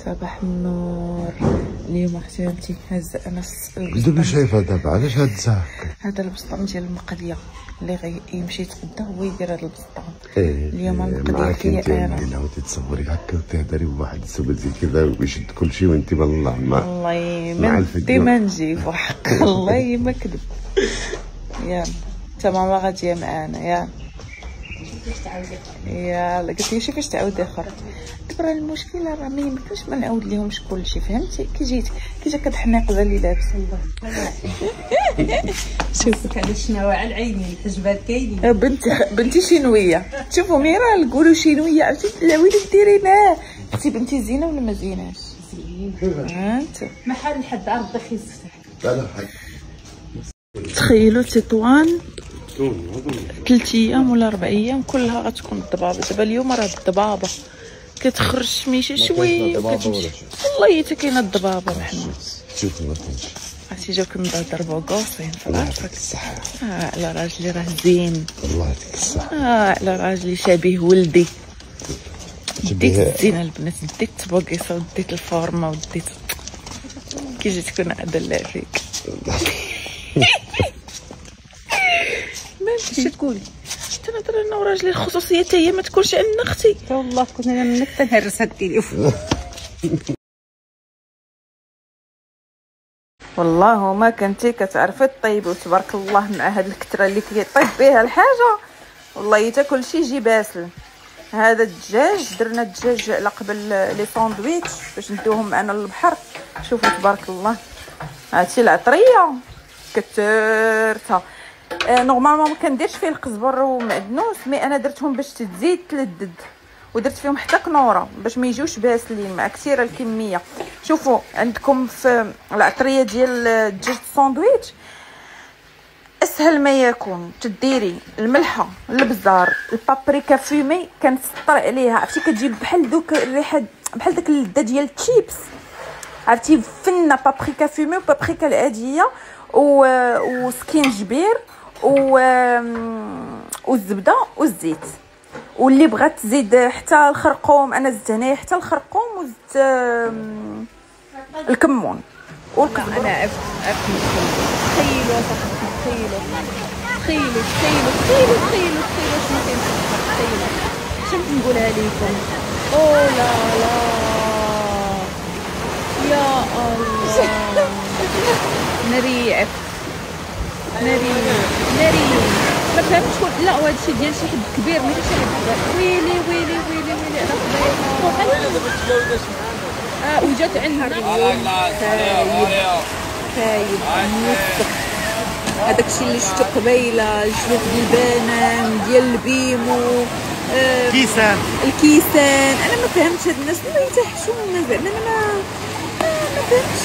صباح النور. اليوم اختي هز انا دابا شايفه دابا علاش هاد الساعه هذا البسطام ديال المقليه اللي غيمشي يتغدى هو يدير هذا البسطام. اليوم المقليه فيا انا ناوي تصوري هكا وتهضري بواحد السبازي كذا ويشد كلشي وانت والله ما نجيب وحق الله ما كذب. يلا انت ماما غاديه معانا. يلا قلت لي كيفاش تعاودي اخر. دابا المشكله راه ما يمكنش ما نعاود ليهمش كلشي فهمتي. كي جا كتحنيق اللي لابس شوفك على شنو على العينين الحجبات كاينين. بنتي شينويه. شوفوا ميرا نقولوا شينويه عرفتي. لا ويلي ديريناه. اختي بنتي زينه ولا ما زيناش؟ زينه. انت محل حد عرض دخيل يفتح. لا تخيلوا تطوان 3 ايام ولا 4 ايام كلها غتكون الضبابه. دابا اليوم راه الضبابه كتخرج شميشه شويه كتمشي. والله حتى كاينه الضبابه محمد. شوف ما كاينش عرفتي جاوك نضرب ضربوكوصين في راسك. الصحه. على راجلي راه زين. الله يعطيك الصحه. على راجلي شبيه ولدي. ديت الزينه البنات ديت التبوكيصه وديت الفورمه وديت كي جيت كون ادلع فيك. ماشي تقولي شتي نهضر انا وراجلي الخصوصيه حتى هي ما تكونش عندنا اختي. والله كنت انا منك تنهرس هاد التليفون. والله ما كنتي كتعرفي طيبي وتبارك الله مع هاد الكتره اللي كيطيب بها الحاجه. والله حتى كلشي يجي باسل. هذا الدجاج درنا الدجاج على قبل لي ساندويتش باش ندوهم معنا للبحر. شوفوا تبارك الله هادشي العطريه كثرتها. نورمالمون ما كنديرش فيه القزبر ومعدنوس مي انا درتهم باش تزيد تلدد ودرت فيهم حتى قنوره باش ما يجيوش باسلين مع كثيره الكميه. شوفوا عندكم في العطريه ديال الدجاج الساندويتش اسهل ما يكون تديري الملحه البزار البابريكا فومي كنسطر عليها عرفتي كتجيب بحال دوك الريحه بحال داك اللذه ديال التشيبس عرفتي فنه بابريكا فومي وبابريكا العاديه وسكينجبير والزبده والزيت. واللي بغات تزيد حتى الخرقوم انا زدت هنايا حتى الخرقوم وزدت الكمون والقزبر. انا عرفت تخيلوا تخيلوا شنو كاين في البحر. تخيلوا شنو نقولها لكم. او لا يا الله. نريعف ما فهمتش شكون. لا وهذا الشيء ديال شي حد كبير ماشي شي حد صغير. ويلي على خديها. وجات عندها اليوم خايب موسخ. هذاك الشيء اللي شفتو قبيله جلوط البنان ديال البيمو الكيسان. انا ما فهمتش هاد الناس اللي يتحشونا زعما انا ما فهمتش.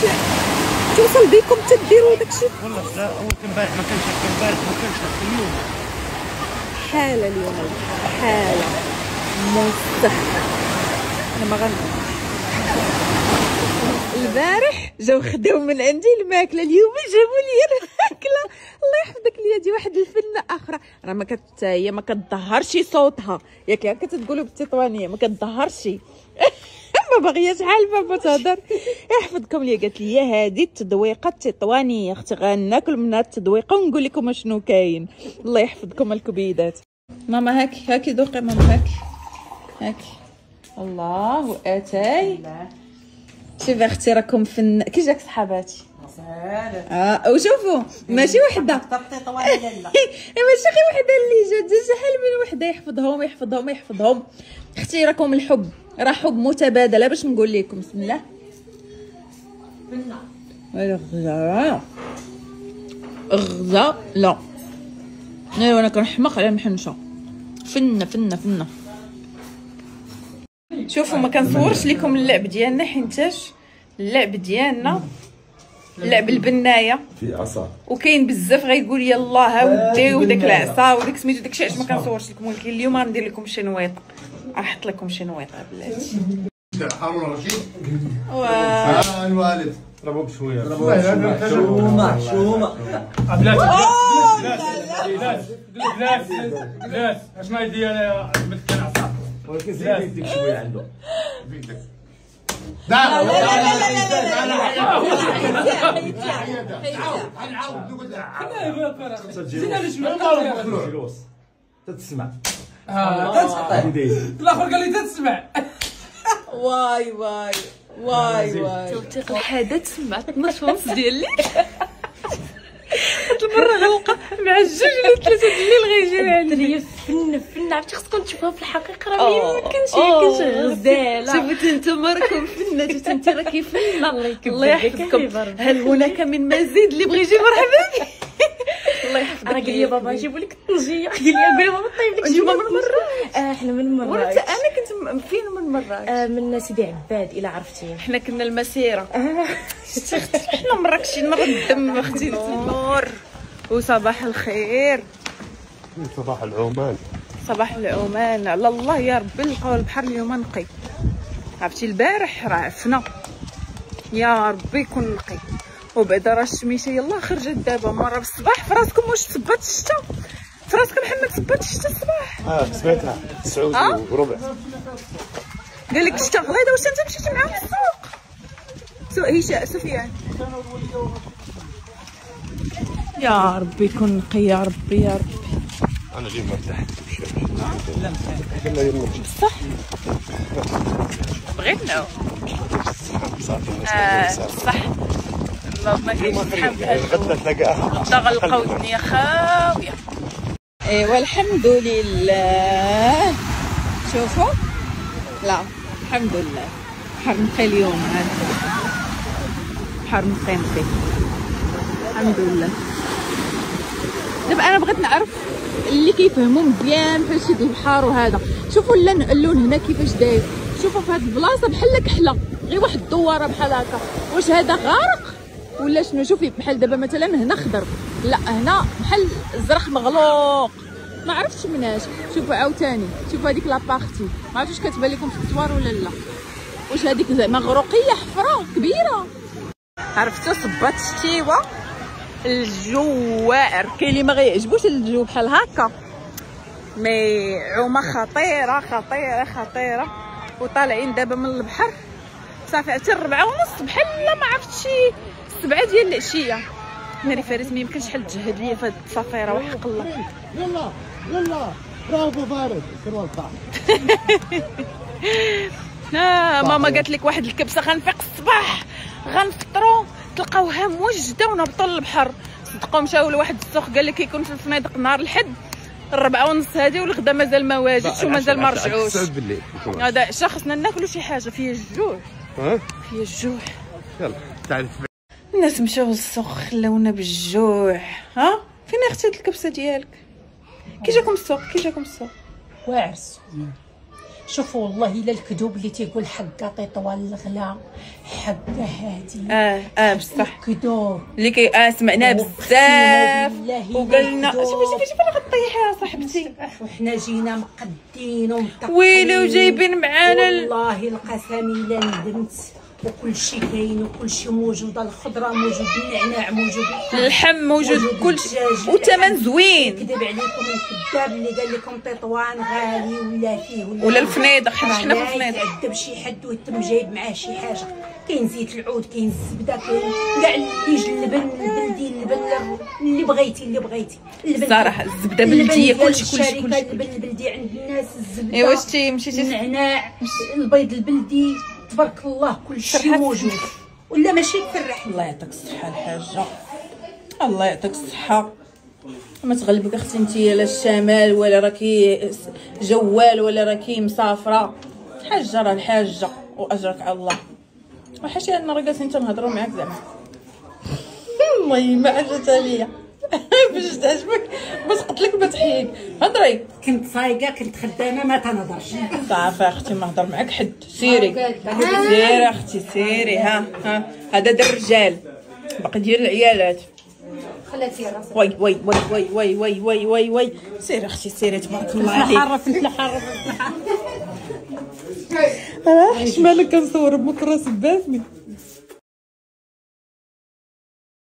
توصل بكم تديروا داكشي. والله لا اول امبارح ما كانش اليوم حاله. اليوم حاله موسخ. انا ما البارح جاو خداو من عندي الماكله اليوم جابوا لي الماكله. الله يحفظك لي هذه واحد الفنه اخرى راه ما هي ما كتظهرش صوتها ياك كتقولوا بالتطوانيه ما كتظهرش. ما باغياش حال ما تهضر. يحفظكم لي قالت لي هذه التذويقه التطوانيه اختي غناكل منها التذويقه ونقول لكم شنو كاين. الله يحفظكم الكبيدات. ماما هاكي ذوقي ماما هاكي. الله اتاي شوفي اختي راكم فن. كي جاك صحاباتي وشوفوا ماشي وحده ماشي غير وحده اللي جات شحال من وحده. يحفظهم اختي راكم الحب راه حب متبادل باش نقول لكم. بسم الله غزا لا انا كنحماق على المحنشه. فنه شوفوا ما كنصورش لكم اللعب ديالنا حيتاش اللعب ديالنا لعب البنايه في عصا وكاين بزاف غيقول يلا ها ودي وداك العصا وداك سميتو داكشي علاش ما كنصورش لكم. ولكن اليوم غندير لكم شي نويط. نحط لكم شي نويطه بلاتي. هارون الرشيد الوالد ضربوا بشويه شومه بلاش اش ما يدي انا مثل عصا ولكن زيد يديك شويه عنده لا لا تتسمع الاخر قال لي تسمع. واي واي واي واي توثيق الحدث مع 12 ونص ديال الليل. هاد المره غنلقى مع 2 ولا 3 ديال الليل غيجيو عندي. فن عرفتي خصكم تشوفوها في الحقيقه راه ما يمكنش هي غزاله. شوفوا انتما راكم فنات وانت راكي فنه. الله يحفظكم. هل هناك من مزيد اللي بغى يجي مرحبا به. الله يحفظك. انا قال لي بابا جيبوا لك الطنجيه. قال لي قولي بابا طيب لك انتما من مراكش. احنا من مراكش. ورا انا كنت فين من مراكش. من سيدي عباد الى عرفتيه. حنا كنا المسيره. حنا مراكشين مرة الدم اختي النور. وصباح الخير. صباح العمان. صباح العمان على الله يا ربي. نلقاو البحر اليوم نقي. عرفتي البارح راه عفنا. يا ربي يكون نقي. وبعدا راه الشميشه يلاه خرجت دابا مره بالصباح. فراسكم واش تصبات الشتا؟ فراسك محمد تصبات الشتا الصباح؟ سمعتها 9:15. قال لك الشتا غليظه. واش انت مشيتي معاه للسوق؟ سفيان يا ربي يكون نقي. يا ربي يا ربي. انا اليوم مرتاح. صح بغيت نعاود. صح ما كاينش شحال غدا تلقاها. غدا غنلقاو الدنيا خاويه. ايوا الحمد لله. شوفوا لا الحمد لله. بحر نقي اليوم. هذا بحر نقي الحمد لله. دابا انا بغيت نعرف اللي كيفهموا مزيان بحال شي البحر وهذا. شوفوا اللون هنا كيفاش داير. شوفوا في هذه البلاصه بحال كحله غير واحد الدواره بحال هكا. واش هذا غارق ولا شنو؟ شوفي بحال دابا مثلا هنا خضر، لا هنا بحال الزرق مغلوق. ما عرفتش مناش. شوفوا عاوتاني شوفوا هذيك لابارتي. ما عرفتش كتبان لكم في التصوير ولا لا. واش هذيك زعما غروقيه حفره كبيره. عرفتوا صبات الشتيوه الجو واعر. كاين اللي ما غيعجبوش الجو بحال هكا. مي عومه خطيره خطيره خطيره. وطالعين دابا من البحر صافي حتى 4:30 بحال ما عرفتش 7 ديال العشيه. ناري فارس ما يمكنش شحال تجهد ليا في هاد السفيره وحق الله. يلا برافو فارس. السروال طاح. ماما قالت لك واحد الكبسه غنفيق الصباح غنفطروا تلقاوها موجده ونهبطوا للبحر. صدقوا مشاو لواحد السوق قال لك يكون في الفنادق نهار الحد 4:30 هادي والغدا مازال ما واجدش ومازال ما رجعوش. هذا عشا خصنا ناكلوا شي حاجه فيها الجوع. فيها الجوع. يلا تعال. الناس مشاو للسوق خلاونا بالجوع. ها فين اختي هاد الكبسه ديالك؟ كي جاكم السوق؟ كي جاكم السوق؟ واعر السوق. شوفوا والله الا الكذوب اللي تيقول حقه طيطوال الغلا حقه هادي. بصح كذوب اللي كي سمعناه بزاف وقال لنا شوفي فين غطيحيها صاحبتي. وحنا جينا مقدين ومطقين ويلي وجايبين معانا والله القسم الا ندمت. وكل شيء كاين وكل شيء موجود. الخضره موجود، النعناع موجود، اللحم موجود، كل شيء وثمن زوين. كذب عليكم الكذاب اللي قال لكم تطوان غالي ولا فيه ولا الفنيدق. حنا في الفنيدق يتعذب شي حد ويتم جايب معاه شي حاجه. كاين زيت العود، كاين الزبده، كاين كاع اللي يجي اللبن البلدي، اللبن اللي بغيتي اللبن صراحه الزبده بلديه كلشي اللبن البلدي عند الناس. الزبده ايوا شتي مشيتي النعناع البيض البلدي تبارك الله كل شيء موجود. ولا ماشي تفرح. الله يعطيك الصحه الحاجه. الله يعطيك الصحه. ما تغلبك اختي نتيا لا الشمال ولا راكي جوال ولا راكي مسافره. الحاجه راه الحاجه واجرك على الله. وحاشي انا راه جالسين تنهضروا معاك زعما. المهم عجبتها ليا. باش تعجبك باش قلت ما تحييك. هضري. كنت صايقه كنت خدامه ما تنهضرش. صافي اختي ما هضر معاك حد. سيري سيري اختي سيري. ها هذا ديال الرجال باقي ديال العيالات. خلاتي راسك. وي وي وي وي وي وي وي وي وي. سيري اختي سيري تبارك الله عليك. حرف اش مالك كنصور بكره سباسني.